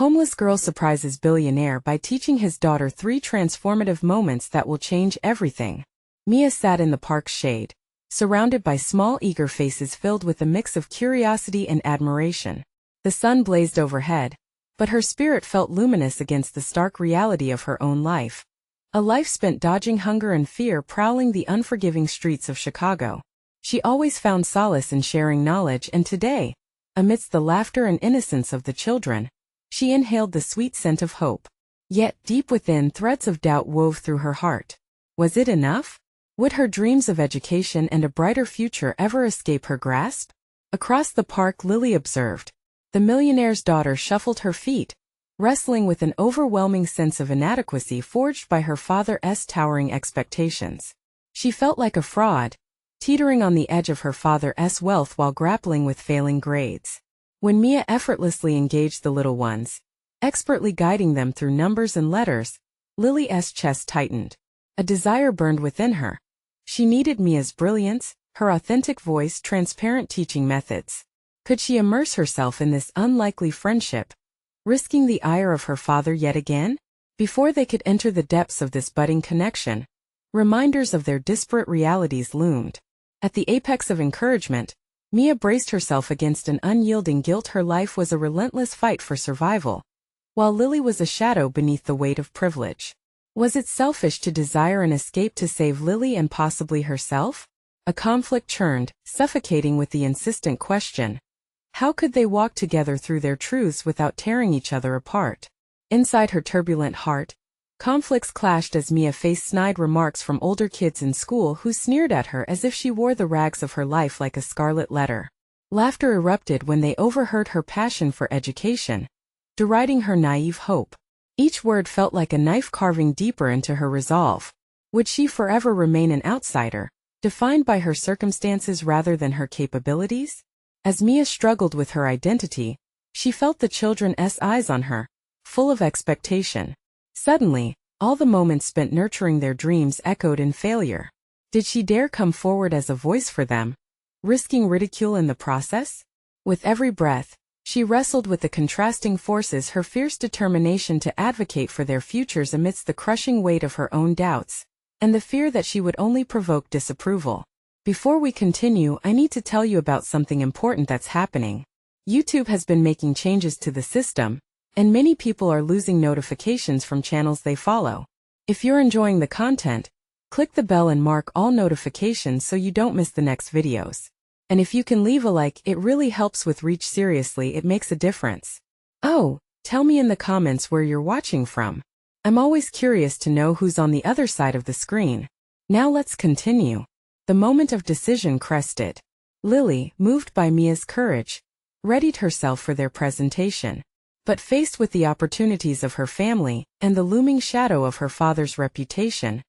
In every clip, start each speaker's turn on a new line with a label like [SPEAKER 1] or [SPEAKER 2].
[SPEAKER 1] Homeless girl surprises billionaire by teaching his daughter 3 transformative moments that will change everything. Mia sat in the park's shade, surrounded by small eager faces filled with a mix of curiosity and admiration. The sun blazed overhead, but her spirit felt luminous against the stark reality of her own life. A life spent dodging hunger and fear prowling the unforgiving streets of Chicago. She always found solace in sharing knowledge, and today, amidst the laughter and innocence of the children, she inhaled the sweet scent of hope. Yet, deep within, threads of doubt wove through her heart. Was it enough? Would her dreams of education and a brighter future ever escape her grasp? Across the park, Lily observed. The millionaire's daughter shuffled her feet, wrestling with an overwhelming sense of inadequacy forged by her father's towering expectations. She felt like a fraud, teetering on the edge of her father's wealth while grappling with failing grades. When Mia effortlessly engaged the little ones, expertly guiding them through numbers and letters, Lily's chest tightened. A desire burned within her. She needed Mia's brilliance, her authentic voice, transparent teaching methods. Could she immerse herself in this unlikely friendship, risking the ire of her father yet again? Before they could enter the depths of this budding connection, reminders of their disparate realities loomed. At the apex of encouragement, Mia braced herself against an unyielding guilt. Her life was a relentless fight for survival, while Lily was a shadow beneath the weight of privilege. Was it selfish to desire an escape to save Lily and possibly herself? A conflict churned, suffocating with the insistent question. How could they walk together through their truths without tearing each other apart? Inside her turbulent heart, conflicts clashed as Mia faced snide remarks from older kids in school who sneered at her as if she wore the rags of her life like a scarlet letter. Laughter erupted when they overheard her passion for education, deriding her naive hope. Each word felt like a knife carving deeper into her resolve. Would she forever remain an outsider, defined by her circumstances rather than her capabilities? As Mia struggled with her identity, she felt the children's eyes on her, full of expectation. Suddenly, all the moments spent nurturing their dreams echoed in failure. Did she dare come forward as a voice for them, risking ridicule in the process? With every breath, she wrestled with the contrasting forces, her fierce determination to advocate for their futures amidst the crushing weight of her own doubts, and the fear that she would only provoke disapproval. Before we continue, I need to tell you about something important that's happening. YouTube has been making changes to the system, and many people are losing notifications from channels they follow. If you're enjoying the content, click the bell and mark all notifications so you don't miss the next videos. And if you can leave a like, it really helps with reach. Seriously, it makes a difference. Oh, tell me in the comments where you're watching from. I'm always curious to know who's on the other side of the screen. Now let's continue. The moment of decision crested. Lily, moved by Mia's courage, readied herself for their presentation. But faced with the opportunities of her family and the looming shadow of her father's reputation,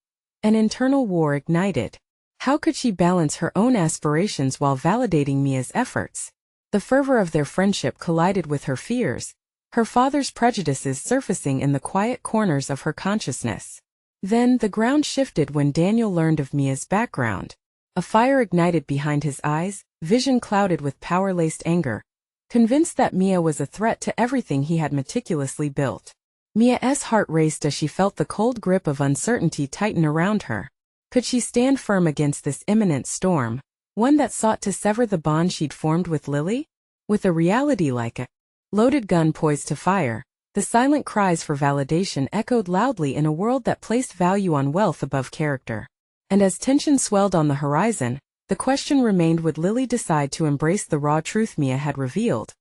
[SPEAKER 1] an internal war ignited. How could she balance her own aspirations while validating Mia's efforts? The fervor of their friendship collided with her fears, her father's prejudices surfacing in the quiet corners of her consciousness. Then the ground shifted when Daniel learned of Mia's background. A fire ignited behind his eyes, vision clouded with power-laced anger, convinced that Mia was a threat to everything he had meticulously built. Mia's heart raced as she felt the cold grip of uncertainty tighten around her. Could she stand firm against this imminent storm, one that sought to sever the bond she'd formed with Lily? With a reality like a loaded gun poised to fire, the silent cries for validation echoed loudly in a world that placed value on wealth above character. And as tension swelled on the horizon, the question remained: would Lily decide to embrace the raw truth Mia had revealed?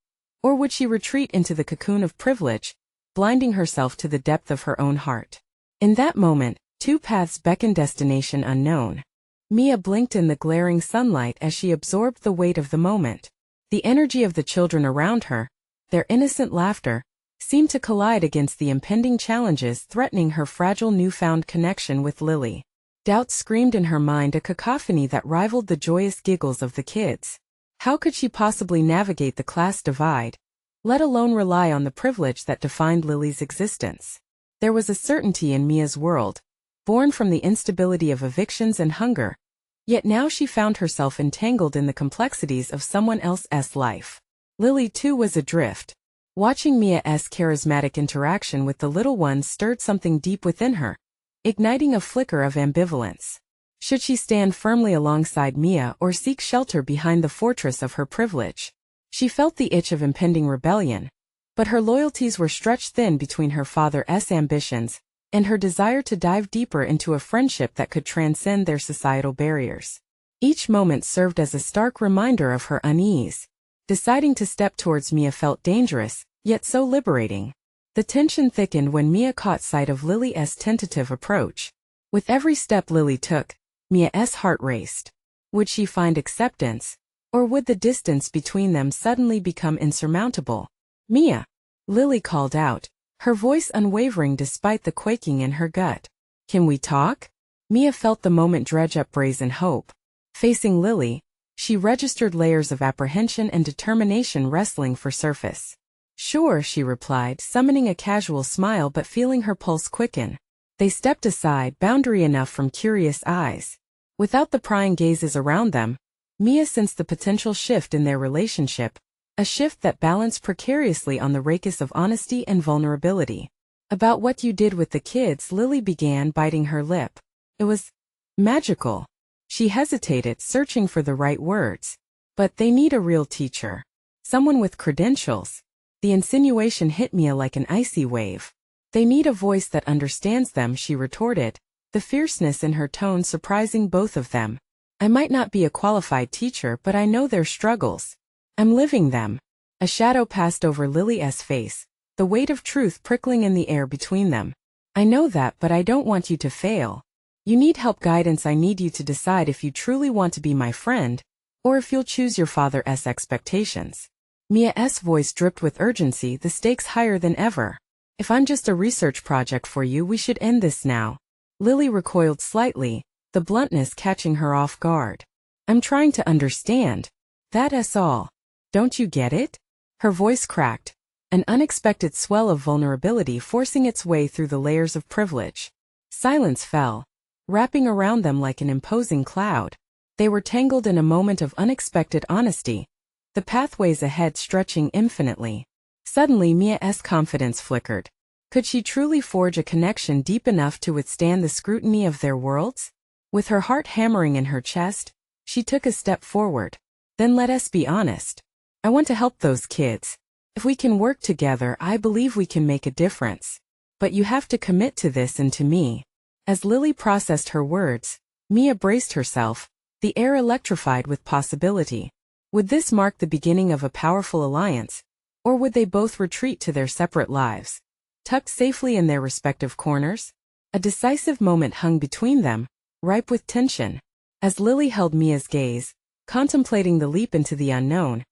[SPEAKER 1] Or would she retreat into the cocoon of privilege, blinding herself to the depth of her own heart? In that moment, 2 paths beckoned, destination unknown. Mia blinked in the glaring sunlight as she absorbed the weight of the moment. The energy of the children around her, their innocent laughter, seemed to collide against the impending challenges threatening her fragile newfound connection with Lily. Doubt screamed in her mind, a cacophony that rivaled the joyous giggles of the kids. How could she possibly navigate the class divide, let alone rely on the privilege that defined Lily's existence? There was a certainty in Mia's world, born from the instability of evictions and hunger, yet now she found herself entangled in the complexities of someone else's life. Lily too was adrift, Watching Mia's charismatic interaction with the little ones stirred something deep within her, igniting a flicker of ambivalence. Should she stand firmly alongside Mia or seek shelter behind the fortress of her privilege? She felt the itch of impending rebellion, but her loyalties were stretched thin between her father's ambitions and her desire to dive deeper into a friendship that could transcend their societal barriers. Each moment served as a stark reminder of her unease. Deciding to step towards Mia felt dangerous, yet so liberating. The tension thickened when Mia caught sight of Lily's tentative approach. With every step Lily took, Mia's heart raced. Would she find acceptance, or would the distance between them suddenly become insurmountable? Mia! Lily called out, her voice unwavering despite the quaking in her gut. Can we talk? Mia felt the moment dredge up brazen hope. Facing Lily, she registered layers of apprehension and determination wrestling for surface. Sure, she replied, summoning a casual smile but feeling her pulse quicken. They stepped aside, boundary enough from curious eyes. Without the prying gazes around them, Mia sensed the potential shift in their relationship, a shift that balanced precariously on the racus of honesty and vulnerability. About what you did with the kids, Lily began, biting her lip. It was magical. She hesitated, searching for the right words. But they need a real teacher. Someone with credentials. The insinuation hit Mia like an icy wave. They need a voice that understands them, she retorted, the fierceness in her tone surprising both of them. I might not be a qualified teacher, but I know their struggles. I'm living them. A shadow passed over Lily's face, the weight of truth prickling in the air between them. I know that, but I don't want you to fail. You need help, guidance. I need you to decide if you truly want to be my friend, or if you'll choose your father's expectations. Mia's voice dripped with urgency, the stakes higher than ever. If I'm just a research project for you, we should end this now. Lily recoiled slightly, the bluntness catching her off guard. I'm trying to understand. That's all. Don't you get it? Her voice cracked, an unexpected swell of vulnerability forcing its way through the layers of privilege. Silence fell, wrapping around them like an imposing cloud. They were tangled in a moment of unexpected honesty, the pathways ahead stretching infinitely. Suddenly Mia's confidence flickered. Could she truly forge a connection deep enough to withstand the scrutiny of their worlds? With her heart hammering in her chest, she took a step forward. Then let us be honest. I want to help those kids. If we can work together, I believe we can make a difference. But you have to commit to this and to me. As Lily processed her words, Mia braced herself, the air electrified with possibility. Would this mark the beginning of a powerful alliance, or would they both retreat to their separate lives, tucked safely in their respective corners? A decisive moment hung between them, ripe with tension. As Lily held Mia's gaze, contemplating the leap into the unknown,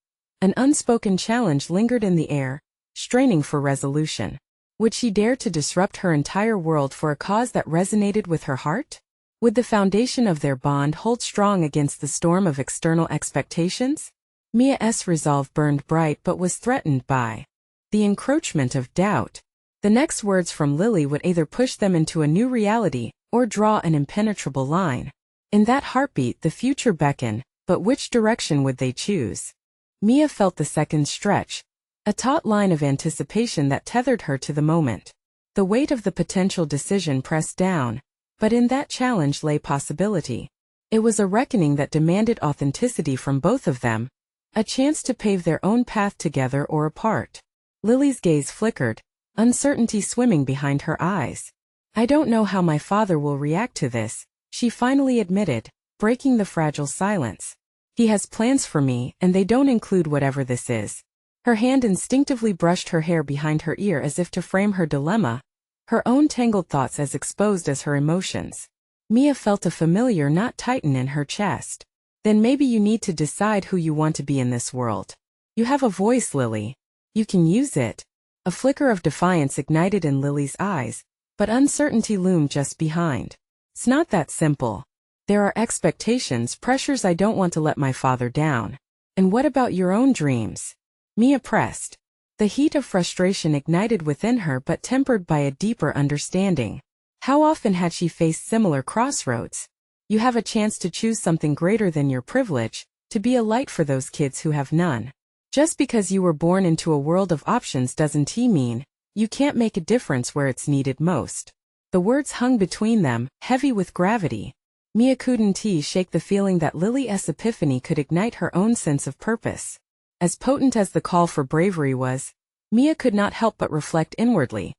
[SPEAKER 1] an unspoken challenge lingered in the air, straining for resolution. Would she dare to disrupt her entire world for a cause that resonated with her heart? Would the foundation of their bond hold strong against the storm of external expectations? Mia's resolve burned bright but was threatened by the encroachment of doubt. The next words from Lily would either push them into a new reality or draw an impenetrable line. In that heartbeat the future beckoned, but which direction would they choose? Mia felt the seconds stretch, a taut line of anticipation that tethered her to the moment. The weight of the potential decision pressed down, but in that challenge lay possibility. It was a reckoning that demanded authenticity from both of them, a chance to pave their own path together or apart. Lily's gaze flickered, uncertainty swimming behind her eyes. I don't know how my father will react to this, she finally admitted, breaking the fragile silence. He has plans for me, and they don't include whatever this is. Her hand instinctively brushed her hair behind her ear as if to frame her dilemma, her own tangled thoughts as exposed as her emotions. Mia felt a familiar knot tighten in her chest. Then maybe you need to decide who you want to be in this world. You have a voice, Lily. You can use it. A flicker of defiance ignited in Lily's eyes, but uncertainty loomed just behind. It's not that simple. There are expectations, pressures. I don't want to let my father down. And what about your own dreams? Mia pressed. The heat of frustration ignited within her but tempered by a deeper understanding. How often had she faced similar crossroads? You have a chance to choose something greater than your privilege, to be a light for those kids who have none. Just because you were born into a world of options doesn't mean you can't make a difference where it's needed most. The words hung between them, heavy with gravity. Mia couldn't shake the feeling that Lily's epiphany could ignite her own sense of purpose. As potent as the call for bravery was, Mia could not help but reflect inwardly.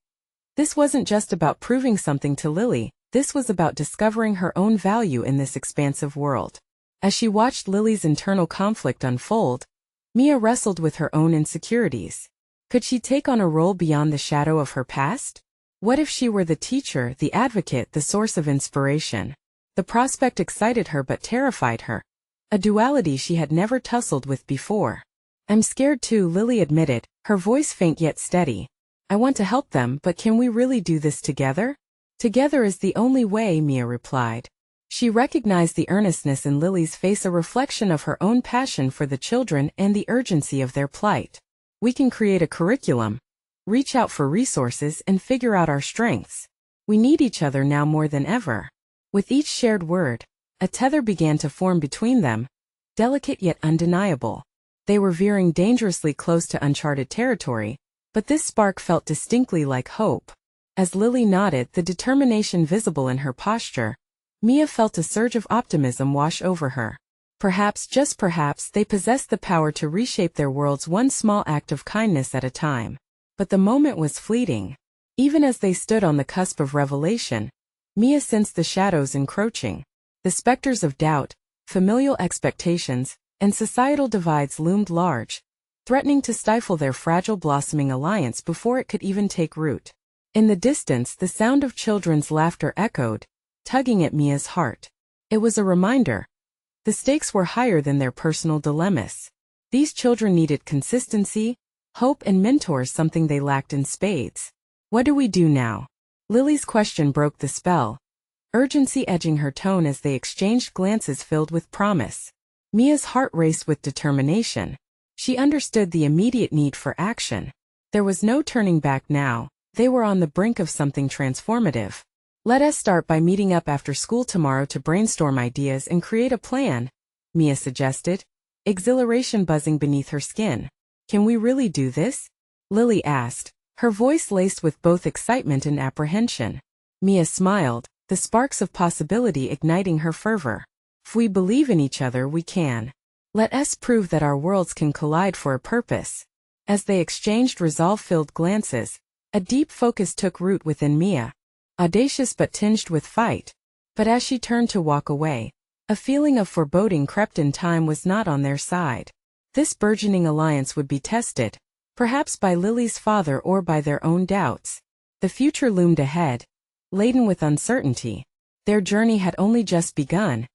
[SPEAKER 1] This wasn't just about proving something to Lily, this was about discovering her own value in this expansive world. As she watched Lily's internal conflict unfold, Mia wrestled with her own insecurities. Could she take on a role beyond the shadow of her past? What if she were the teacher, the advocate, the source of inspiration? The prospect excited her but terrified her, a duality she had never tussled with before. I'm scared too, Lily admitted, her voice faint yet steady. I want to help them, but can we really do this together? Together is the only way, Mia replied. She recognized the earnestness in Lily's face, a reflection of her own passion for the children and the urgency of their plight. We can create a curriculum, reach out for resources, and figure out our strengths. We need each other now more than ever. With each shared word, a tether began to form between them, delicate yet undeniable. They were veering dangerously close to uncharted territory, but this spark felt distinctly like hope. As Lily nodded, the determination visible in her posture, Mia felt a surge of optimism wash over her. Perhaps, just perhaps, they possessed the power to reshape their worlds one small act of kindness at a time. But the moment was fleeting. Even as they stood on the cusp of revelation, Mia sensed the shadows encroaching. The specters of doubt, familial expectations, and societal divides loomed large, threatening to stifle their fragile blossoming alliance before it could even take root. In the distance, the sound of children's laughter echoed, tugging at Mia's heart. It was a reminder. The stakes were higher than their personal dilemmas. These children needed consistency, hope, and mentors, something they lacked in spades. What do we do now? Lily's question broke the spell, urgency edging her tone as they exchanged glances filled with promise. Mia's heart raced with determination. She understood the immediate need for action. There was no turning back now. They were on the brink of something transformative. Let us start by meeting up after school tomorrow to brainstorm ideas and create a plan, Mia suggested, exhilaration buzzing beneath her skin. Can we really do this? Lily asked, her voice laced with both excitement and apprehension. Mia smiled, the sparks of possibility igniting her fervor. If we believe in each other, we can. Let us prove that our worlds can collide for a purpose. As they exchanged resolve-filled glances, a deep focus took root within Mia. Audacious but tinged with fight. But as she turned to walk away, a feeling of foreboding crept in. Time was not on their side. This burgeoning alliance would be tested, perhaps by Lily's father or by their own doubts. The future loomed ahead, laden with uncertainty. Their journey had only just begun,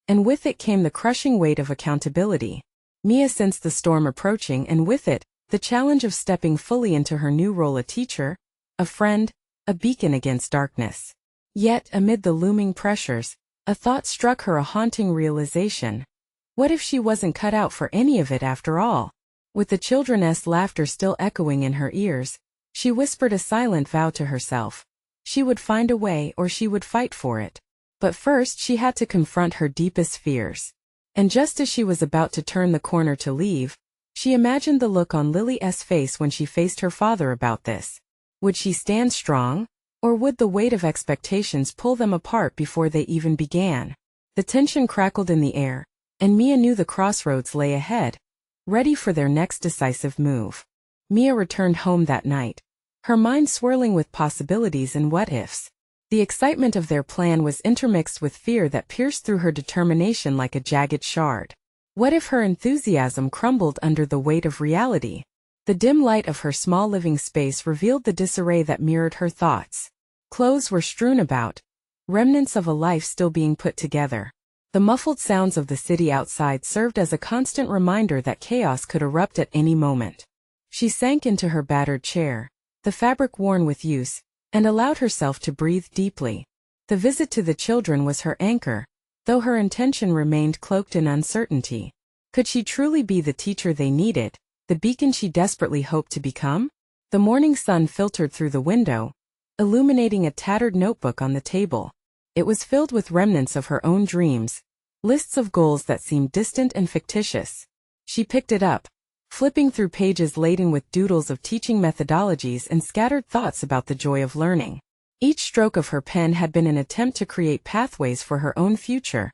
[SPEAKER 1] and with it came the crushing weight of accountability. Mia sensed the storm approaching, and with it, the challenge of stepping fully into her new role: a teacher, a friend, a beacon against darkness. Yet, amid the looming pressures, a thought struck her, a haunting realization. What if she wasn't cut out for any of it after all? With the children's laughter still echoing in her ears, she whispered a silent vow to herself. She would find a way, or she would fight for it. But first she had to confront her deepest fears. And just as she was about to turn the corner to leave, she imagined the look on Lily's face when she faced her father about this. Would she stand strong, or would the weight of expectations pull them apart before they even began? The tension crackled in the air, and Mia knew the crossroads lay ahead, ready for their next decisive move. Mia returned home that night, her mind swirling with possibilities and what-ifs. The excitement of their plan was intermixed with fear that pierced through her determination like a jagged shard. What if her enthusiasm crumbled under the weight of reality? The dim light of her small living space revealed the disarray that mirrored her thoughts. Clothes were strewn about, remnants of a life still being put together. The muffled sounds of the city outside served as a constant reminder that chaos could erupt at any moment. She sank into her battered chair, the fabric worn with use, and allowed herself to breathe deeply. The visit to the children was her anchor, though her intention remained cloaked in uncertainty. Could she truly be the teacher they needed, the beacon she desperately hoped to become? The morning sun filtered through the window, illuminating a tattered notebook on the table. It was filled with remnants of her own dreams, lists of goals that seemed distant and fictitious. She picked it up, flipping through pages laden with doodles of teaching methodologies and scattered thoughts about the joy of learning. Each stroke of her pen had been an attempt to create pathways for her own future.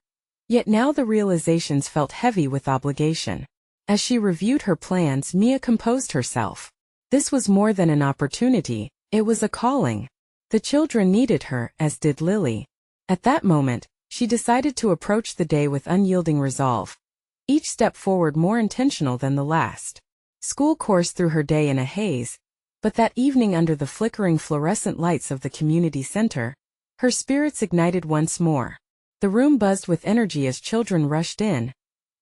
[SPEAKER 1] Yet now the realizations felt heavy with obligation. As she reviewed her plans, Mia composed herself. This was more than an opportunity, it was a calling. The children needed her, as did Lily. At that moment, she decided to approach the day with unyielding resolve. Each step forward more intentional than the last. School coursed through her day in a haze, but that evening under the flickering fluorescent lights of the community center, her spirits ignited once more. The room buzzed with energy as children rushed in,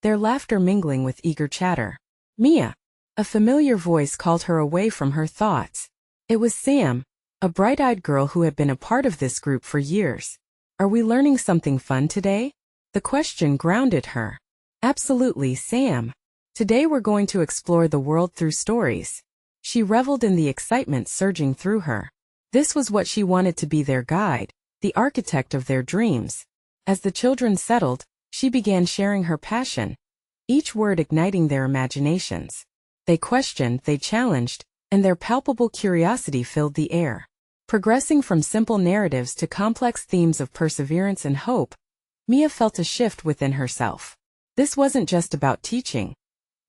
[SPEAKER 1] their laughter mingling with eager chatter. Mia! A familiar voice called her away from her thoughts. It was Sam, a bright-eyed girl who had been a part of this group for years. Are we learning something fun today? The question grounded her. Absolutely, Sam. Today we're going to explore the world through stories. She reveled in the excitement surging through her. This was what she wanted to be their guide, the architect of their dreams. As the children settled, she began sharing her passion, each word igniting their imaginations. They questioned, they challenged, and their palpable curiosity filled the air. Progressing from simple narratives to complex themes of perseverance and hope, Mia felt a shift within herself. This wasn't just about teaching.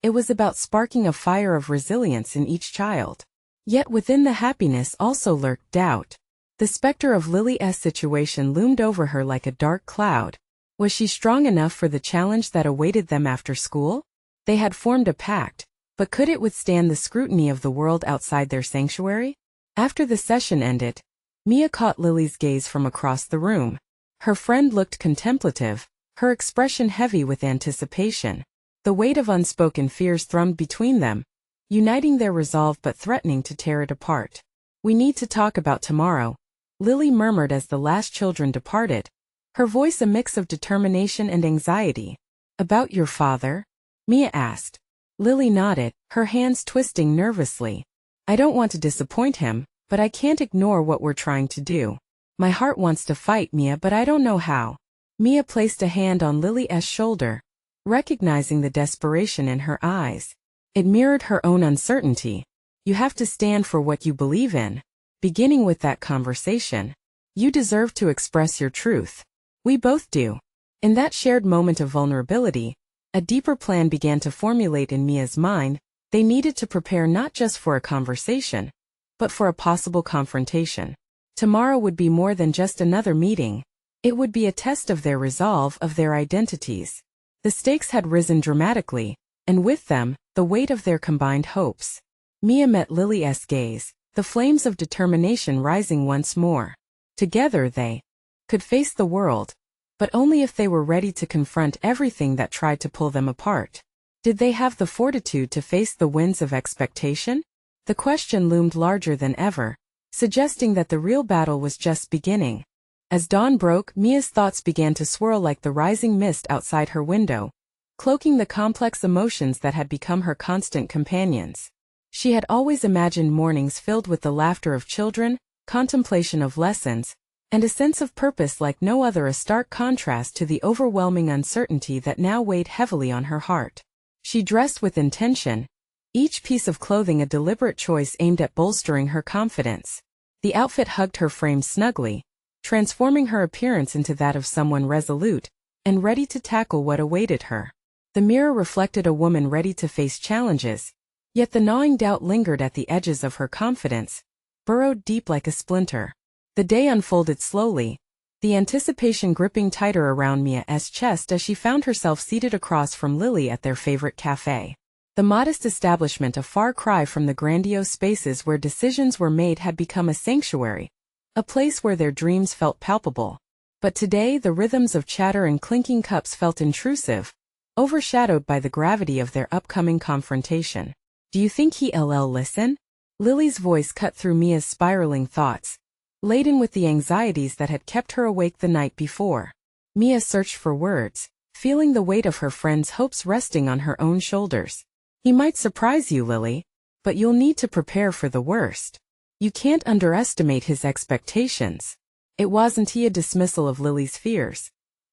[SPEAKER 1] It was about sparking a fire of resilience in each child. Yet within the happiness also lurked doubt. The specter of Lily's situation loomed over her like a dark cloud. Was she strong enough for the challenge that awaited them after school? They had formed a pact, but could it withstand the scrutiny of the world outside their sanctuary? After the session ended, Mia caught Lily's gaze from across the room. Her friend looked contemplative, her expression heavy with anticipation. The weight of unspoken fears thrummed between them, uniting their resolve but threatening to tear it apart. We need to talk about tomorrow, Lily murmured as the last children departed, her voice a mix of determination and anxiety. About your father? Mia asked. Lily nodded, her hands twisting nervously. I don't want to disappoint him, but I can't ignore what we're trying to do. My heart wants to fight, Mia, but I don't know how. Mia placed a hand on Lily's shoulder, recognizing the desperation in her eyes. It mirrored her own uncertainty. You have to stand for what you believe in. Beginning with that conversation, you deserve to express your truth. We both do. In that shared moment of vulnerability, a deeper plan began to formulate in Mia's mind. They needed to prepare not just for a conversation, but for a possible confrontation. Tomorrow would be more than just another meeting. It would be a test of their resolve, of their identities. The stakes had risen dramatically, and with them, the weight of their combined hopes. Mia met Lily's gaze, the flames of determination rising once more. Together they could face the world, but only if they were ready to confront everything that tried to pull them apart. Did they have the fortitude to face the winds of expectation? The question loomed larger than ever, suggesting that the real battle was just beginning. As dawn broke, Mia's thoughts began to swirl like the rising mist outside her window, cloaking the complex emotions that had become her constant companions. She had always imagined mornings filled with the laughter of children, contemplation of lessons, and a sense of purpose like no other, a stark contrast to the overwhelming uncertainty that now weighed heavily on her heart. She dressed with intention, each piece of clothing a deliberate choice aimed at bolstering her confidence. The outfit hugged her frame snugly, transforming her appearance into that of someone resolute and ready to tackle what awaited her. The mirror reflected a woman ready to face challenges, yet the gnawing doubt lingered at the edges of her confidence, burrowed deep like a splinter. The day unfolded slowly, the anticipation gripping tighter around Mia's chest as she found herself seated across from Lily at their favorite cafe. The modest establishment, a far cry from the grandiose spaces where decisions were made, had become a sanctuary, a place where their dreams felt palpable. But today the rhythms of chatter and clinking cups felt intrusive, overshadowed by the gravity of their upcoming confrontation. Do you think he'll listen? Lily's voice cut through Mia's spiraling thoughts, laden with the anxieties that had kept her awake the night before. Mia searched for words, feeling the weight of her friend's hopes resting on her own shoulders. He might surprise you, Lily, but you'll need to prepare for the worst. You can't underestimate his expectations. It wasn't a dismissal of Lily's fears.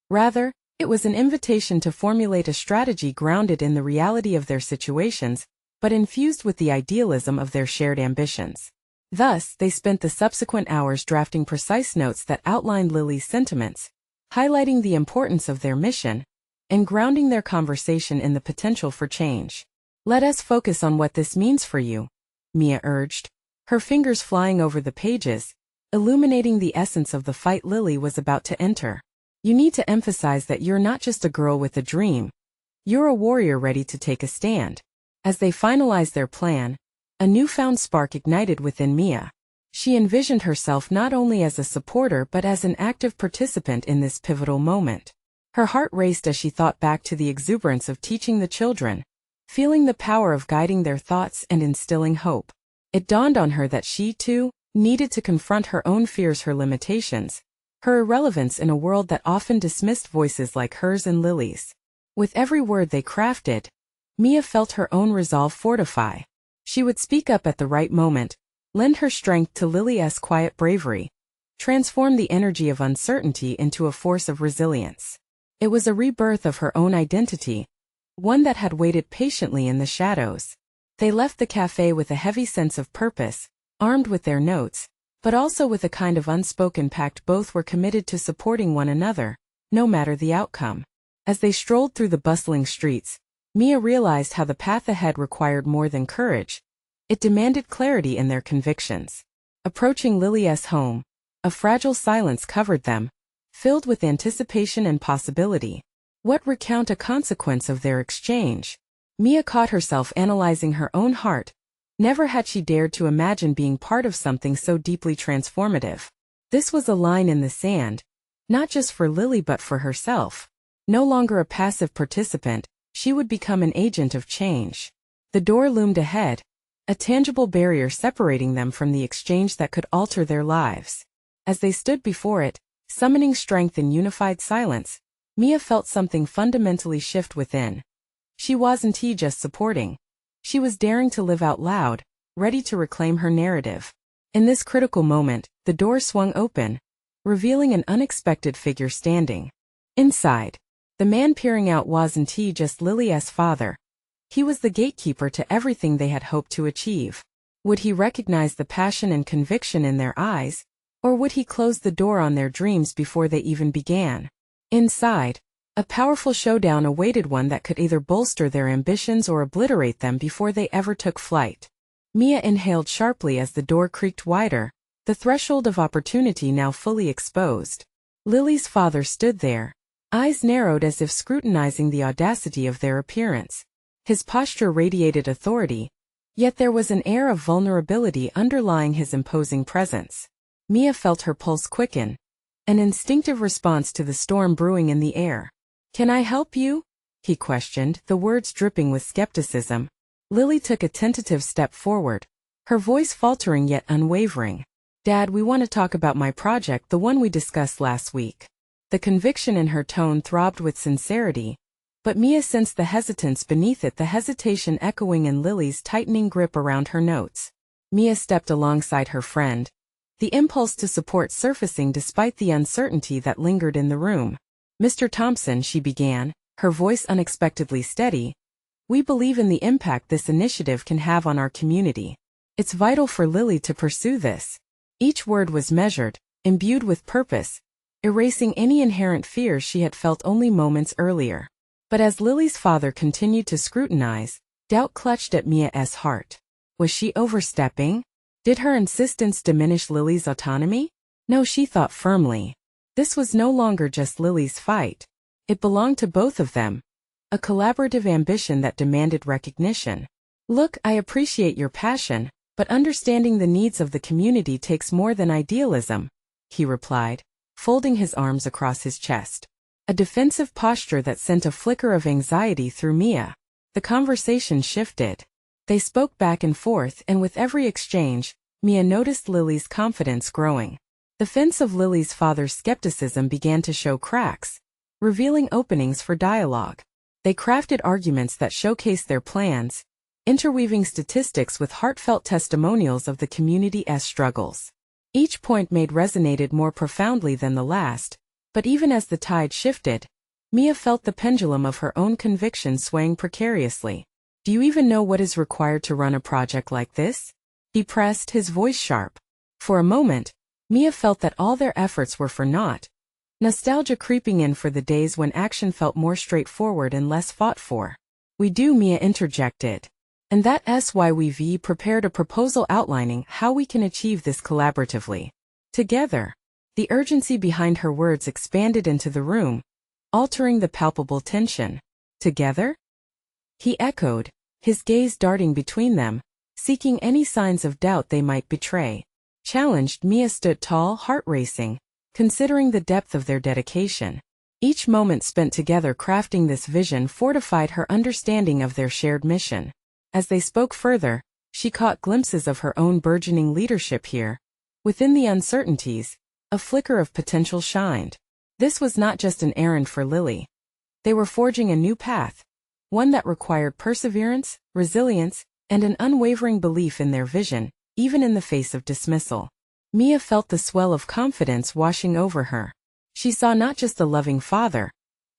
[SPEAKER 1] Rather, it was an invitation to formulate a strategy grounded in the reality of their situations, but infused with the idealism of their shared ambitions. Thus, they spent the subsequent hours drafting precise notes that outlined Lily's sentiments, highlighting the importance of their mission, and grounding their conversation in the potential for change. "Let us focus on what this means for you," Mia urged, her fingers flying over the pages, illuminating the essence of the fight Lily was about to enter. "You need to emphasize that you're not just a girl with a dream. You're a warrior ready to take a stand." As they finalized their plan, a newfound spark ignited within Mia. She envisioned herself not only as a supporter but as an active participant in this pivotal moment. Her heart raced as she thought back to the exuberance of teaching the children, feeling the power of guiding their thoughts and instilling hope. It dawned on her that she, too, needed to confront her own fears, her limitations, her irrelevance in a world that often dismissed voices like hers and Lily's. With every word they crafted, Mia felt her own resolve fortify. She would speak up at the right moment, lend her strength to Lily's quiet bravery, transform the energy of uncertainty into a force of resilience. It was a rebirth of her own identity, one that had waited patiently in the shadows. They left the cafe with a heavy sense of purpose, armed with their notes, but also with a kind of unspoken pact. Both were committed to supporting one another, no matter the outcome. As they strolled through the bustling streets, Mia realized how the path ahead required more than courage. It demanded clarity in their convictions. Approaching Lily's home, a fragile silence covered them, filled with anticipation and possibility. What recount a consequence of their exchange? Mia caught herself analyzing her own heart. Never had she dared to imagine being part of something so deeply transformative. This was a line in the sand, not just for Lily but for herself. No longer a passive participant, she would become an agent of change. The door loomed ahead, a tangible barrier separating them from the exchange that could alter their lives. As they stood before it, summoning strength in unified silence, Mia felt something fundamentally shift within. She wasn't just supporting. She was daring to live out loud, ready to reclaim her narrative. In this critical moment, the door swung open, revealing an unexpected figure standing. Inside, the man peering out wasn't just Lily's father. He was the gatekeeper to everything they had hoped to achieve. Would he recognize the passion and conviction in their eyes, or would he close the door on their dreams before they even began? Inside, a powerful showdown awaited, one that could either bolster their ambitions or obliterate them before they ever took flight. Mia inhaled sharply as the door creaked wider, the threshold of opportunity now fully exposed. Lily's father stood there, eyes narrowed as if scrutinizing the audacity of their appearance. His posture radiated authority, yet there was an air of vulnerability underlying his imposing presence. Mia felt her pulse quicken, an instinctive response to the storm brewing in the air. "Can I help you?" he questioned, the words dripping with skepticism. Lily took a tentative step forward, her voice faltering yet unwavering. "Dad, we want to talk about my project, the one we discussed last week." The conviction in her tone throbbed with sincerity, but Mia sensed the hesitance beneath it, the hesitation echoing in Lily's tightening grip around her notes. Mia stepped alongside her friend, the impulse to support surfacing despite the uncertainty that lingered in the room. "Mr. Thompson," she began, her voice unexpectedly steady, "we believe in the impact this initiative can have on our community. It's vital for Lily to pursue this." Each word was measured, imbued with purpose, erasing any inherent fears she had felt only moments earlier. But as Lily's father continued to scrutinize, doubt clutched at Mia's heart. Was she overstepping? Did her insistence diminish Lily's autonomy? No, she thought firmly. This was no longer just Lily's fight. It belonged to both of them, a collaborative ambition that demanded recognition. "Look, I appreciate your passion, but understanding the needs of the community takes more than idealism," he replied, folding his arms across his chest. A defensive posture that sent a flicker of anxiety through Mia. The conversation shifted. They spoke back and forth, and with every exchange, Mia noticed Lily's confidence growing. The fence of Lily's father's skepticism began to show cracks, revealing openings for dialogue. They crafted arguments that showcased their plans, interweaving statistics with heartfelt testimonials of the community's struggles. Each point made resonated more profoundly than the last, but even as the tide shifted, Mia felt the pendulum of her own conviction swaying precariously. Do you even know what is required to run a project like this? He pressed, his voice sharp. For a moment, Mia felt that all their efforts were for naught, nostalgia creeping in for the days when action felt more straightforward and less fought for. We do, Mia interjected. And that's why we've prepared a proposal outlining how we can achieve this collaboratively. Together. The urgency behind her words expanded into the room, altering the palpable tension. Together? He echoed, his gaze darting between them, seeking any signs of doubt they might betray. Challenged, Mia stood tall, heart racing, considering the depth of their dedication. Each moment spent together crafting this vision fortified her understanding of their shared mission. As they spoke further, she caught glimpses of her own burgeoning leadership here. Within the uncertainties, a flicker of potential shined. This was not just an errand for Lily. They were forging a new path, one that required perseverance, resilience, and an unwavering belief in their vision, even in the face of dismissal. Mia felt the swell of confidence washing over her. She saw not just a loving father,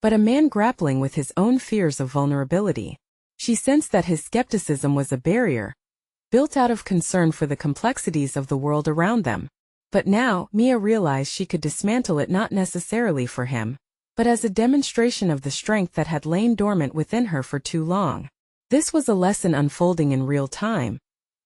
[SPEAKER 1] but a man grappling with his own fears of vulnerability. She sensed that his skepticism was a barrier, built out of concern for the complexities of the world around them. But now, Mia realized she could dismantle it not necessarily for him, but as a demonstration of the strength that had lain dormant within her for too long. This was a lesson unfolding in real time,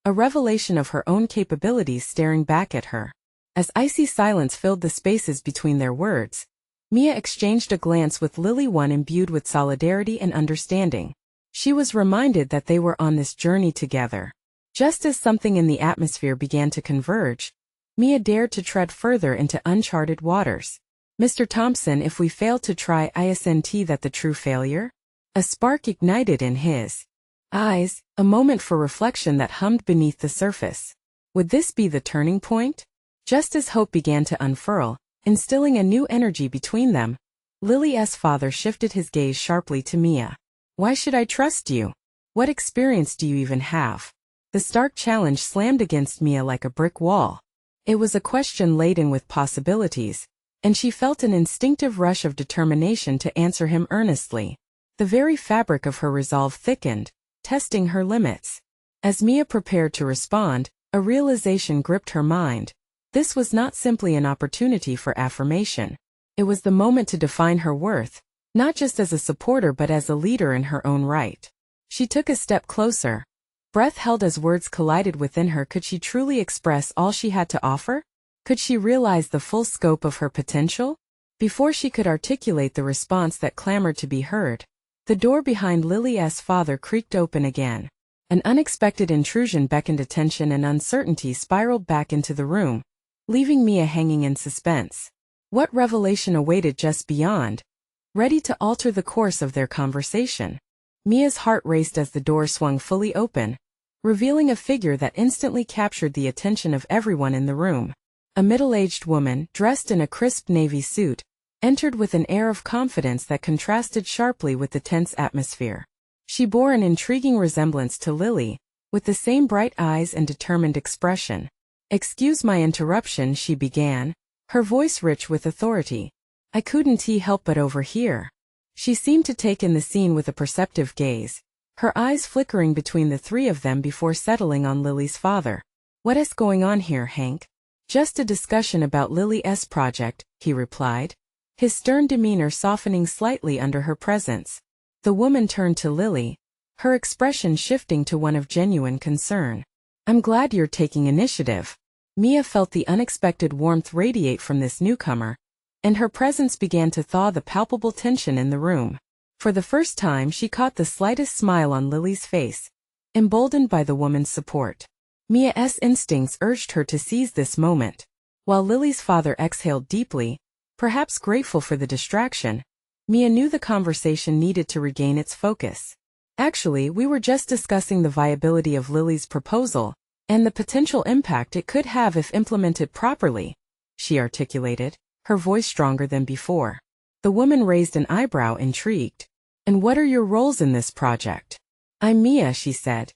[SPEAKER 1] a revelation of her own capabilities staring back at her. As icy silence filled the spaces between their words, Mia exchanged a glance with Lily, one imbued with solidarity and understanding. She was reminded that they were on this journey together. Just as something in the atmosphere began to converge, Mia dared to tread further into uncharted waters. Mr. Thompson, if we fail to try, isn't that the true failure? A spark ignited in his eyes, a moment for reflection that hummed beneath the surface. Would this be the turning point? Just as hope began to unfurl, instilling a new energy between them, Lily's father shifted his gaze sharply to Mia. Why should I trust you? What experience do you even have? The stark challenge slammed against Mia like a brick wall. It was a question laden with possibilities, and she felt an instinctive rush of determination to answer him earnestly. The very fabric of her resolve thickened, testing her limits. As Mia prepared to respond, a realization gripped her mind. This was not simply an opportunity for affirmation. It was the moment to define her worth, not just as a supporter but as a leader in her own right. She took a step closer, breath held as words collided within her. Could she truly express all she had to offer? Could she realize the full scope of her potential? Before she could articulate the response that clamored to be heard, the door behind Lily's father creaked open again. An unexpected intrusion beckoned attention, and uncertainty spiraled back into the room, leaving Mia hanging in suspense. What revelation awaited just beyond, ready to alter the course of their conversation? Mia's heart raced as the door swung fully open, revealing a figure that instantly captured the attention of everyone in the room. A middle-aged woman, dressed in a crisp navy suit, entered with an air of confidence that contrasted sharply with the tense atmosphere. She bore an intriguing resemblance to Lily, with the same bright eyes and determined expression. "Excuse my interruption," she began, her voice rich with authority. "I couldn't help but overhear." She seemed to take in the scene with a perceptive gaze, her eyes flickering between the three of them before settling on Lily's father. "What's going on here, Hank?" "Just a discussion about Lily's project," he replied, his stern demeanor softening slightly under her presence. The woman turned to Lily, her expression shifting to one of genuine concern. "I'm glad you're taking initiative." Mia felt the unexpected warmth radiate from this newcomer, and her presence began to thaw the palpable tension in the room. For the first time she caught the slightest smile on Lily's face, emboldened by the woman's support. Mia's instincts urged her to seize this moment. While Lily's father exhaled deeply, perhaps grateful for the distraction, Mia knew the conversation needed to regain its focus. "Actually, we were just discussing the viability of Lily's proposal, and the potential impact it could have if implemented properly," she articulated, her voice stronger than before. The woman raised an eyebrow, intrigued. "And what are your roles in this project?" "I'm Mia," she said,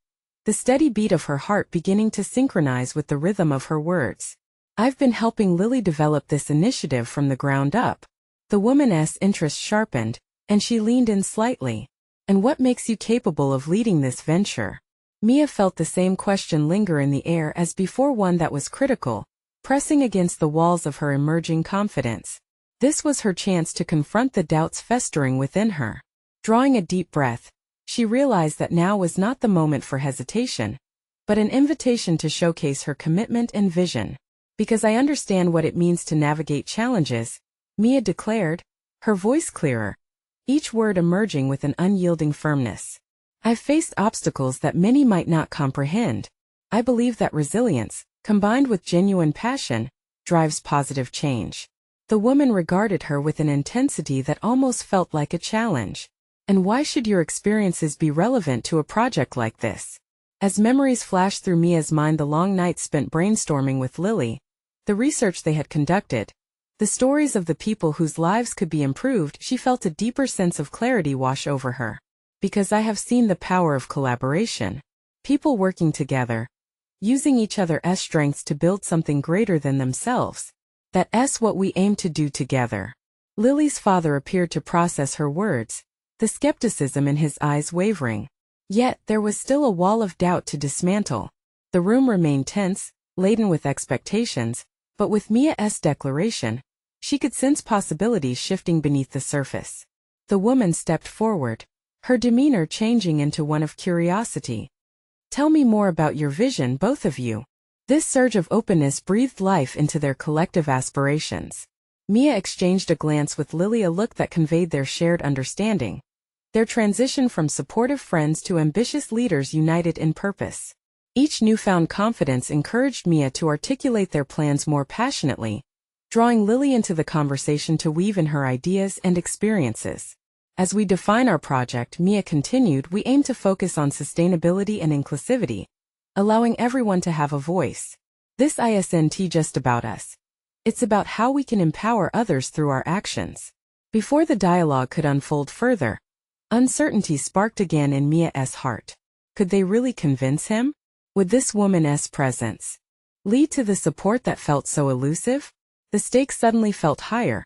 [SPEAKER 1] the steady beat of her heart beginning to synchronize with the rhythm of her words. "I've been helping Lily develop this initiative from the ground up." The woman's interest sharpened, and she leaned in slightly. And what makes you capable of leading this venture? Mia felt the same question linger in the air as before, one that was critical, pressing against the walls of her emerging confidence. This was her chance to confront the doubts festering within her. Drawing a deep breath, she realized that now was not the moment for hesitation, but an invitation to showcase her commitment and vision. Because I understand what it means to navigate challenges, Mia declared, her voice clearer, each word emerging with an unyielding firmness. I've faced obstacles that many might not comprehend. I believe that resilience, combined with genuine passion, drives positive change. The woman regarded her with an intensity that almost felt like a challenge. And why should your experiences be relevant to a project like this? As memories flashed through Mia's mind, the long nights spent brainstorming with Lily, the research they had conducted, the stories of the people whose lives could be improved, she felt a deeper sense of clarity wash over her. Because I have seen the power of collaboration. People working together, using each other's strengths to build something greater than themselves. That's what we aim to do together. Lily's father appeared to process her words, the skepticism in his eyes wavering. Yet, there was still a wall of doubt to dismantle. The room remained tense, laden with expectations, but with Mia's declaration, she could sense possibilities shifting beneath the surface. The woman stepped forward, her demeanor changing into one of curiosity. Tell me more about your vision, both of you. This surge of openness breathed life into their collective aspirations. Mia exchanged a glance with Lily, a look that conveyed their shared understanding. Their transition from supportive friends to ambitious leaders united in purpose. Each newfound confidence encouraged Mia to articulate their plans more passionately, drawing Lily into the conversation to weave in her ideas and experiences. As we define our project, Mia continued, we aim to focus on sustainability and inclusivity, allowing everyone to have a voice. This isn't just about us. It's about how we can empower others through our actions. Before the dialogue could unfold further, uncertainty sparked again in Mia's heart. Could they really convince him? Would this woman's presence lead to the support that felt so elusive? The stakes suddenly felt higher,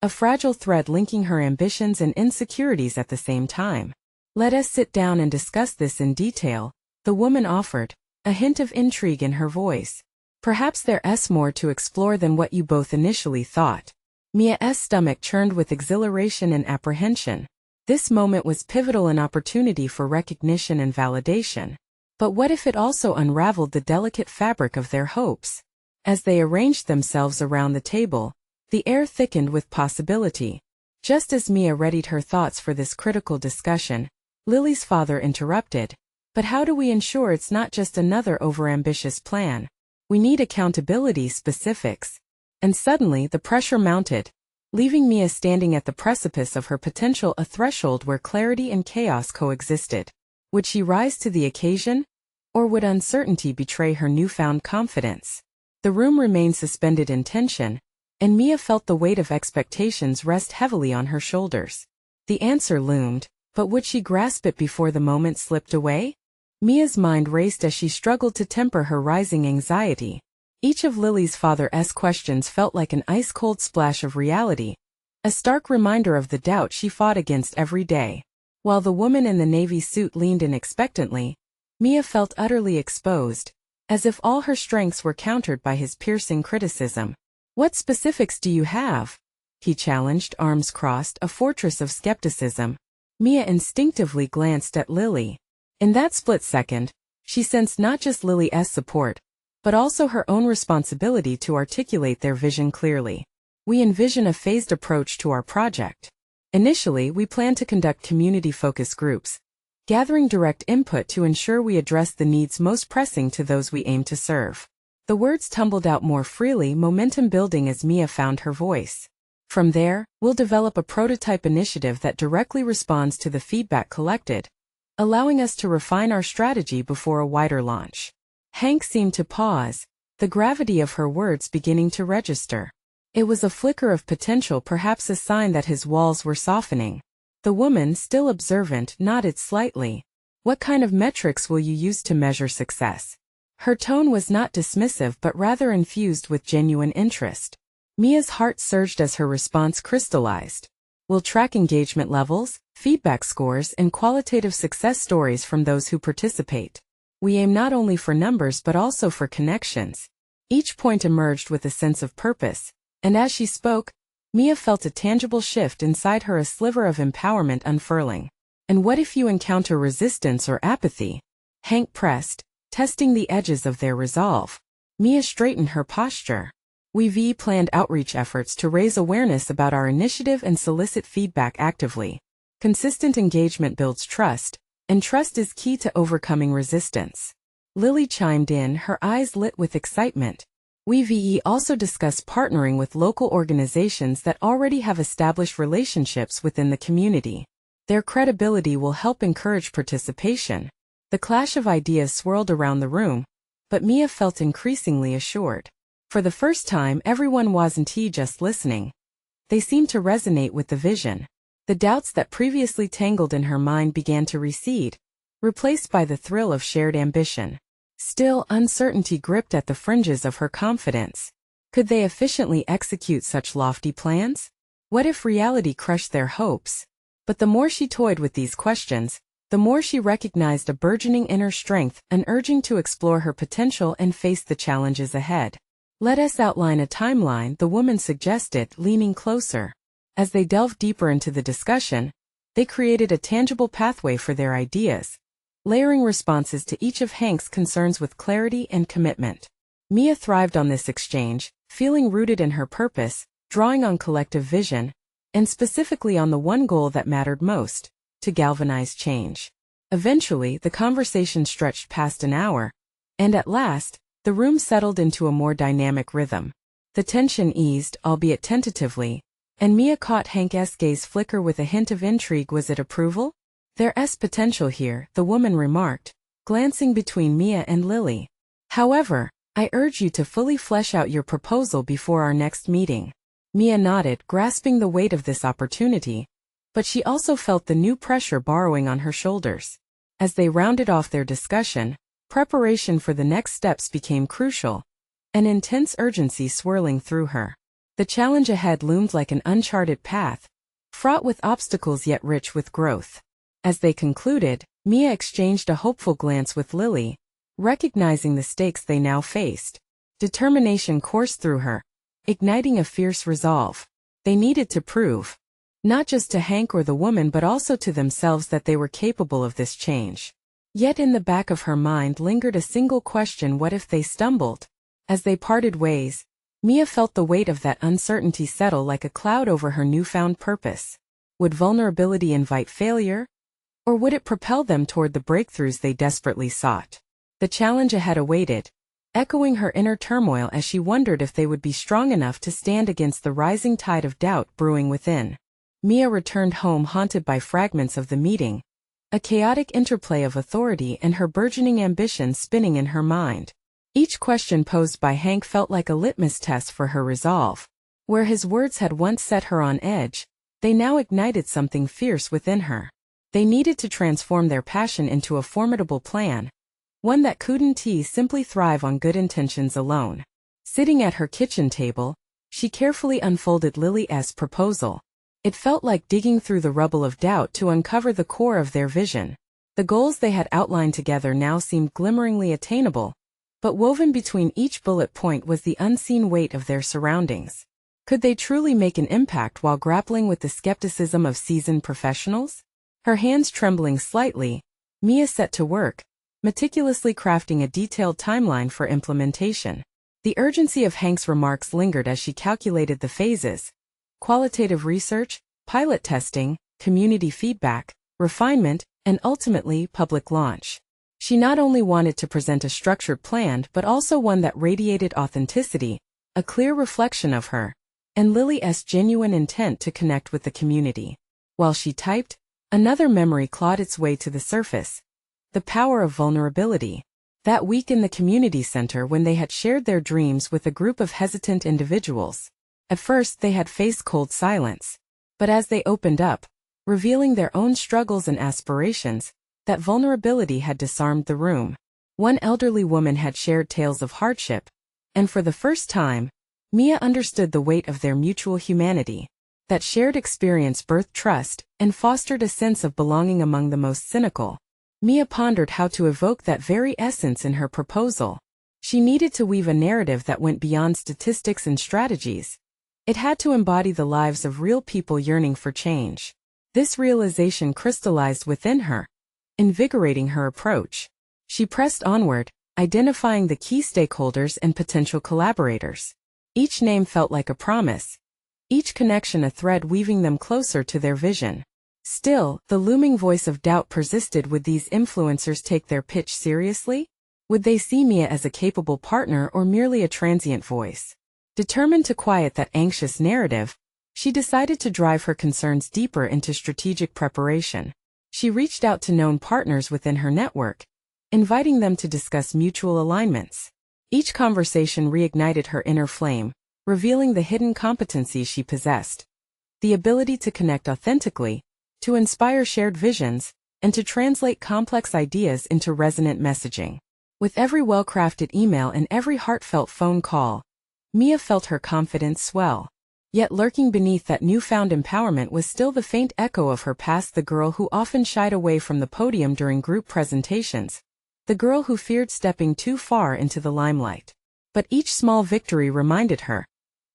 [SPEAKER 1] a fragile thread linking her ambitions and insecurities at the same time. Let us sit down and discuss this in detail, the woman offered, a hint of intrigue in her voice. Perhaps there's more to explore than what you both initially thought. Mia's stomach churned with exhilaration and apprehension. This moment was pivotal, an opportunity for recognition and validation. But what if it also unraveled the delicate fabric of their hopes? As they arranged themselves around the table, the air thickened with possibility. Just as Mia readied her thoughts for this critical discussion, Lily's father interrupted. But how do we ensure it's not just another overambitious plan? We need accountability, specifics. And suddenly the pressure mounted, leaving Mia standing at the precipice of her potential, a threshold where clarity and chaos coexisted. Would she rise to the occasion? Or would uncertainty betray her newfound confidence? The room remained suspended in tension, and Mia felt the weight of expectations rest heavily on her shoulders. The answer loomed, but would she grasp it before the moment slipped away? Mia's mind raced as she struggled to temper her rising anxiety. Each of Lily's father's questions felt like an ice-cold splash of reality, a stark reminder of the doubt she fought against every day. While the woman in the navy suit leaned in expectantly, Mia felt utterly exposed, as if all her strengths were countered by his piercing criticism. What specifics do you have? He challenged, arms crossed, a fortress of skepticism. Mia instinctively glanced at Lily. In that split second, she sensed not just Lily's support, but also her own responsibility to articulate their vision clearly. We envision a phased approach to our project. Initially, we plan to conduct community focus groups, gathering direct input to ensure we address the needs most pressing to those we aim to serve. The words tumbled out more freely, momentum building as Mia found her voice. From there, we'll develop a prototype initiative that directly responds to the feedback collected, allowing us to refine our strategy before a wider launch. Hank seemed to pause, the gravity of her words beginning to register. It was a flicker of potential, perhaps a sign that his walls were softening. The woman, still observant, nodded slightly. What kind of metrics will you use to measure success? Her tone was not dismissive but rather infused with genuine interest. Mia's heart surged as her response crystallized. We'll track engagement levels, feedback scores, and qualitative success stories from those who participate. We aim not only for numbers but also for connections. Each point emerged with a sense of purpose, and as she spoke, Mia felt a tangible shift inside her, a sliver of empowerment unfurling. And what if you encounter resistance or apathy? Hank pressed, testing the edges of their resolve. Mia straightened her posture. We've planned outreach efforts to raise awareness about our initiative and solicit feedback actively. Consistent engagement builds trust, and trust is key to overcoming resistance. Lily chimed in, her eyes lit with excitement. We've also discussed partnering with local organizations that already have established relationships within the community. Their credibility will help encourage participation. The clash of ideas swirled around the room, but Mia felt increasingly assured. For the first time, everyone wasn't just listening. They seemed to resonate with the vision. The doubts that previously tangled in her mind began to recede, replaced by the thrill of shared ambition. Still, uncertainty gripped at the fringes of her confidence. Could they efficiently execute such lofty plans? What if reality crushed their hopes? But the more she toyed with these questions, the more she recognized a burgeoning inner strength, an urging to explore her potential and face the challenges ahead. Let us outline a timeline, the woman suggested, leaning closer. As they delved deeper into the discussion, they created a tangible pathway for their ideas, layering responses to each of Hank's concerns with clarity and commitment. Mia thrived on this exchange, feeling rooted in her purpose, drawing on collective vision, and specifically on the one goal that mattered most, to galvanize change. Eventually, the conversation stretched past an hour, and at last, the room settled into a more dynamic rhythm. The tension eased, albeit tentatively, and Mia caught Hank's gaze flicker with a hint of intrigue. Was it approval? There's potential here, the woman remarked, glancing between Mia and Lily. However, I urge you to fully flesh out your proposal before our next meeting. Mia nodded, grasping the weight of this opportunity, but she also felt the new pressure borrowing on her shoulders. As they rounded off their discussion, preparation for the next steps became crucial, an intense urgency swirling through her. The challenge ahead loomed like an uncharted path, fraught with obstacles yet rich with growth. As they concluded, Mia exchanged a hopeful glance with Lily, recognizing the stakes they now faced. Determination coursed through her, igniting a fierce resolve. They needed to prove, not just to Hank or the woman but also to themselves, that they were capable of this change. Yet in the back of her mind lingered a single question: what if they stumbled? As they parted ways, Mia felt the weight of that uncertainty settle like a cloud over her newfound purpose. Would vulnerability invite failure? Or would it propel them toward the breakthroughs they desperately sought? The challenge ahead awaited, echoing her inner turmoil as she wondered if they would be strong enough to stand against the rising tide of doubt brewing within. Mia returned home haunted by fragments of the meeting, a chaotic interplay of authority and her burgeoning ambition spinning in her mind. Each question posed by Hank felt like a litmus test for her resolve. Where his words had once set her on edge, they now ignited something fierce within her. They needed to transform their passion into a formidable plan, one that couldn't simply thrive on good intentions alone. Sitting at her kitchen table, she carefully unfolded Lily's proposal. It felt like digging through the rubble of doubt to uncover the core of their vision. The goals they had outlined together now seemed glimmeringly attainable, but woven between each bullet point was the unseen weight of their surroundings. Could they truly make an impact while grappling with the skepticism of seasoned professionals? Her hands trembling slightly, Mia set to work, meticulously crafting a detailed timeline for implementation. The urgency of Hank's remarks lingered as she calculated the phases: qualitative research, pilot testing, community feedback, refinement, and ultimately public launch. She not only wanted to present a structured plan but also one that radiated authenticity, a clear reflection of her, and Lily's genuine intent to connect with the community. While she typed, another memory clawed its way to the surface: the power of vulnerability. That week in the community center when they had shared their dreams with a group of hesitant individuals. At first they had faced cold silence, but as they opened up, revealing their own struggles and aspirations, that vulnerability had disarmed the room. One elderly woman had shared tales of hardship, and for the first time, Mia understood the weight of their mutual humanity. That shared experience birthed trust and fostered a sense of belonging among the most cynical. Mia pondered how to evoke that very essence in her proposal. She needed to weave a narrative that went beyond statistics and strategies. It had to embody the lives of real people yearning for change. This realization crystallized within her, invigorating her approach. She pressed onward, identifying the key stakeholders and potential collaborators. Each name felt like a promise, each connection a thread weaving them closer to their vision. Still, the looming voice of doubt persisted. Would these influencers take their pitch seriously? Would they see Mia as a capable partner or merely a transient voice? Determined to quiet that anxious narrative, she decided to drive her concerns deeper into strategic preparation. She reached out to known partners within her network, inviting them to discuss mutual alignments. Each conversation reignited her inner flame, revealing the hidden competencies she possessed. The ability to connect authentically, to inspire shared visions, and to translate complex ideas into resonant messaging. With every well-crafted email and every heartfelt phone call, Mia felt her confidence swell. Yet lurking beneath that newfound empowerment was still the faint echo of her past, the girl who often shied away from the podium during group presentations, the girl who feared stepping too far into the limelight. But each small victory reminded her,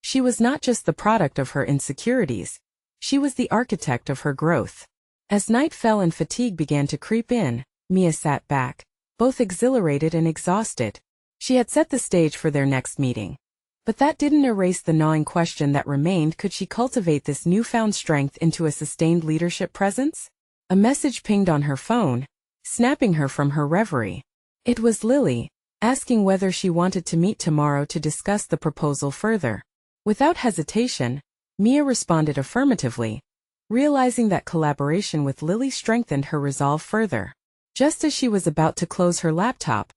[SPEAKER 1] she was not just the product of her insecurities, she was the architect of her growth. As night fell and fatigue began to creep in, Mia sat back, both exhilarated and exhausted. She had set the stage for their next meeting. But that didn't erase the gnawing question that remained: could she cultivate this newfound strength into a sustained leadership presence? A message pinged on her phone, snapping her from her reverie. It was Lily, asking whether she wanted to meet tomorrow to discuss the proposal further. Without hesitation, Mia responded affirmatively, realizing that collaboration with Lily strengthened her resolve further. Just as she was about to close her laptop,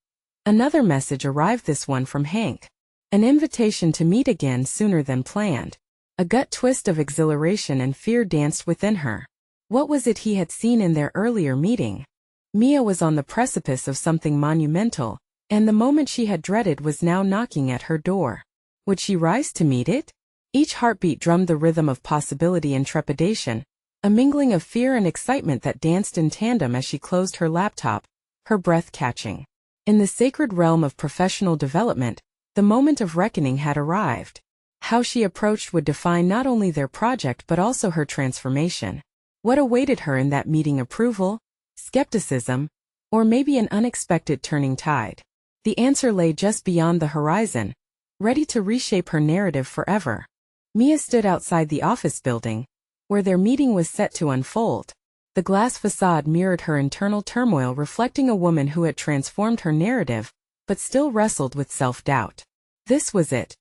[SPEAKER 1] another message arrived, this one from Hank. An invitation to meet again sooner than planned. A gut twist of exhilaration and fear danced within her. What was it he had seen in their earlier meeting? Mia was on the precipice of something monumental, and the moment she had dreaded was now knocking at her door. Would she rise to meet it? Each heartbeat drummed the rhythm of possibility and trepidation, a mingling of fear and excitement that danced in tandem as she closed her laptop, her breath catching. In the sacred realm of professional development, the moment of reckoning had arrived. How she approached would define not only their project but also her transformation. What awaited her in that meeting? Approval, skepticism, or maybe an unexpected turning tide? The answer lay just beyond the horizon, ready to reshape her narrative forever. Mia stood outside the office building, where their meeting was set to unfold. The glass facade mirrored her internal turmoil, reflecting a woman who had transformed her narrative, but still wrestled with self-doubt. This was it.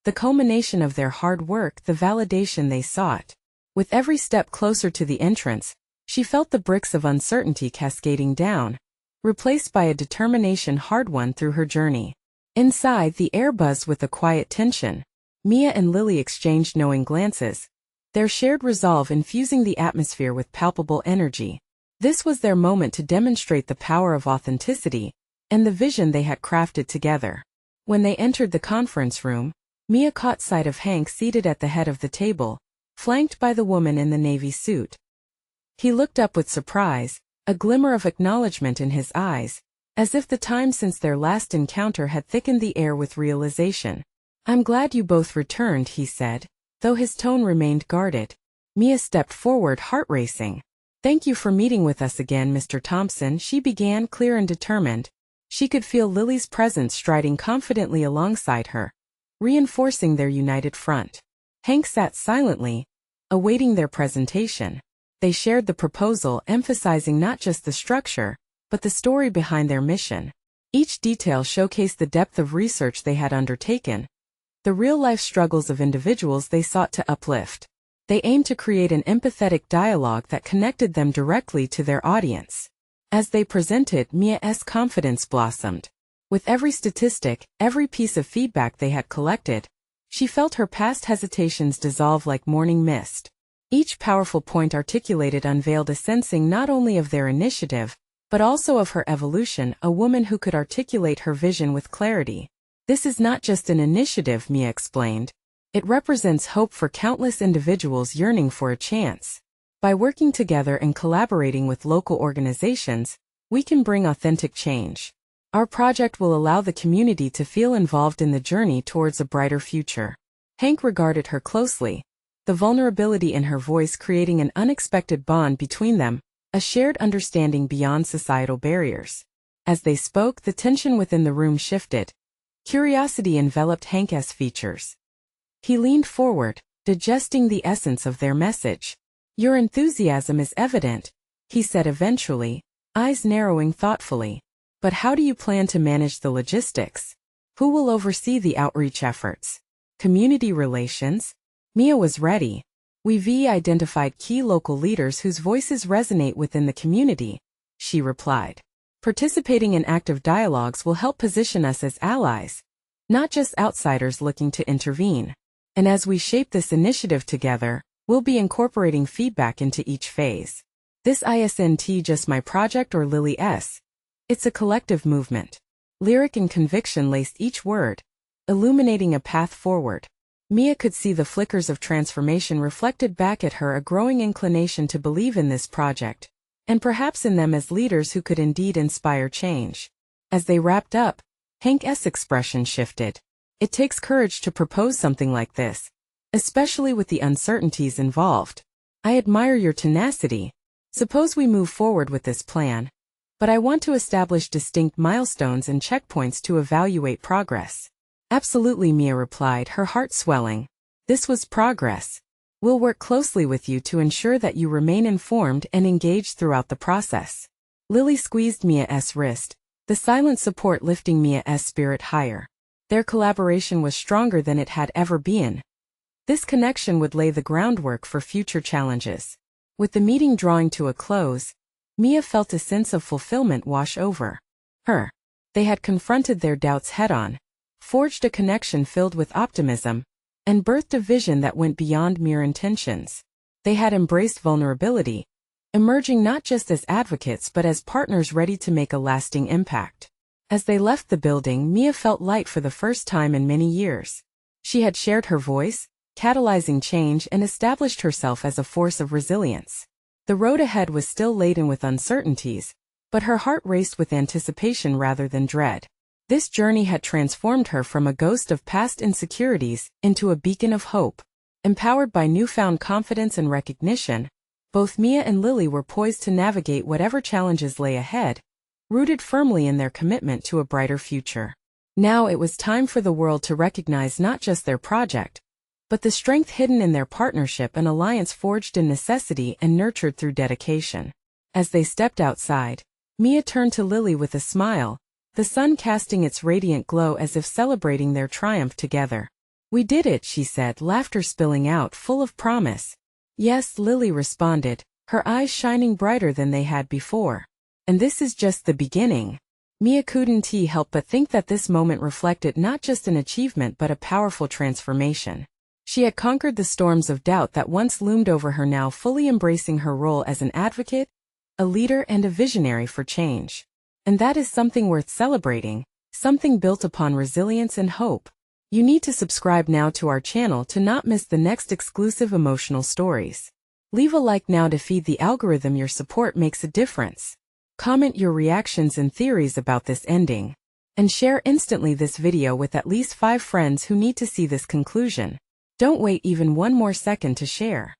[SPEAKER 1] The culmination of their hard work, the validation they sought. With every step closer to the entrance, she felt the bricks of uncertainty cascading down, replaced by a determination hard-won through her journey. Inside, the air buzzed with a quiet tension. Mia and Lily exchanged knowing glances, their shared resolve infusing the atmosphere with palpable energy. This was their moment to demonstrate the power of authenticity and the vision they had crafted together. When they entered the conference room, Mia caught sight of Hank seated at the head of the table, flanked by the woman in the navy suit. He looked up with surprise, a glimmer of acknowledgement in his eyes, as if the time since their last encounter had thickened the air with realization. "I'm glad you both returned," he said, though his tone remained guarded. Mia stepped forward, heart racing. "Thank you for meeting with us again, Mr. Thompson," she began, clear and determined. She could feel Lily's presence striding confidently alongside her, reinforcing their united front. Hank sat silently, awaiting their presentation. They shared the proposal, emphasizing not just the structure, but the story behind their mission. Each detail showcased the depth of research they had undertaken, the real-life struggles of individuals they sought to uplift. They aimed to create an empathetic dialogue that connected them directly to their audience. As they presented, Mia's confidence blossomed. With every statistic, every piece of feedback they had collected, she felt her past hesitations dissolve like morning mist. Each powerful point articulated unveiled a sensing not only of their initiative, but also of her evolution, a woman who could articulate her vision with clarity. "This is not just an initiative," Mia explained. It represents hope for countless individuals yearning for a chance. By working together and collaborating with local organizations, we can bring authentic change. Our project will allow the community to feel involved in the journey towards a brighter future. Hank regarded her closely, the vulnerability in her voice creating an unexpected bond between them, a shared understanding beyond societal barriers. As they spoke, the tension within the room shifted. Curiosity enveloped Hank's features. He leaned forward, digesting the essence of their message. "Your enthusiasm is evident," he said eventually, eyes narrowing thoughtfully. "But how do you plan to manage the logistics? Who will oversee the outreach efforts? Community relations?" Mia was ready. "We've identified key local leaders whose voices resonate within the community," she replied. "Participating in active dialogues will help position us as allies, not just outsiders looking to intervene. And as we shape this initiative together, we'll be incorporating feedback into each phase. This isn't just my project or Lily's. It's a collective movement." Lyric and conviction laced each word, illuminating a path forward. Mia could see the flickers of transformation reflected back at her, a growing inclination to believe in this project, and perhaps in them as leaders who could indeed inspire change. As they wrapped up, Hank's expression shifted. "It takes courage to propose something like this, especially with the uncertainties involved. I admire your tenacity. Suppose we move forward with this plan. But I want to establish distinct milestones and checkpoints to evaluate progress." "Absolutely," Mia replied, her heart swelling. "This was progress. We'll work closely with you to ensure that you remain informed and engaged throughout the process." Lily squeezed Mia's wrist, the silent support lifting Mia's spirit higher. Their collaboration was stronger than it had ever been. This connection would lay the groundwork for future challenges. With the meeting drawing to a close, Mia felt a sense of fulfillment wash over her. They had confronted their doubts head-on, forged a connection filled with optimism, and birthed a vision that went beyond mere intentions. They had embraced vulnerability, emerging not just as advocates but as partners ready to make a lasting impact. As they left the building, Mia felt light for the first time in many years. She had shared her voice, catalyzing change, and established herself as a force of resilience. The road ahead was still laden with uncertainties, but her heart raced with anticipation rather than dread. This journey had transformed her from a ghost of past insecurities into a beacon of hope. Empowered by newfound confidence and recognition, both Mia and Lily were poised to navigate whatever challenges lay ahead, rooted firmly in their commitment to a brighter future. Now it was time for the world to recognize not just their project, but the strength hidden in their partnership, an alliance forged in necessity and nurtured through dedication. As they stepped outside, Mia turned to Lily with a smile, the sun casting its radiant glow as if celebrating their triumph together. "We did it," she said, laughter spilling out, full of promise. "Yes," Lily responded, her eyes shining brighter than they had before. "And this is just the beginning." Mia couldn't help but think that this moment reflected not just an achievement but a powerful transformation. She had conquered the storms of doubt that once loomed over her, now fully embracing her role as an advocate, a leader, and a visionary for change. And that is something worth celebrating, something built upon resilience and hope. You need to subscribe now to our channel to not miss the next exclusive emotional stories. Leave a like now to feed the algorithm. Your support makes a difference. Comment your reactions and theories about this ending. And share instantly this video with at least 5 friends who need to see this conclusion. Don't wait even one more second to share.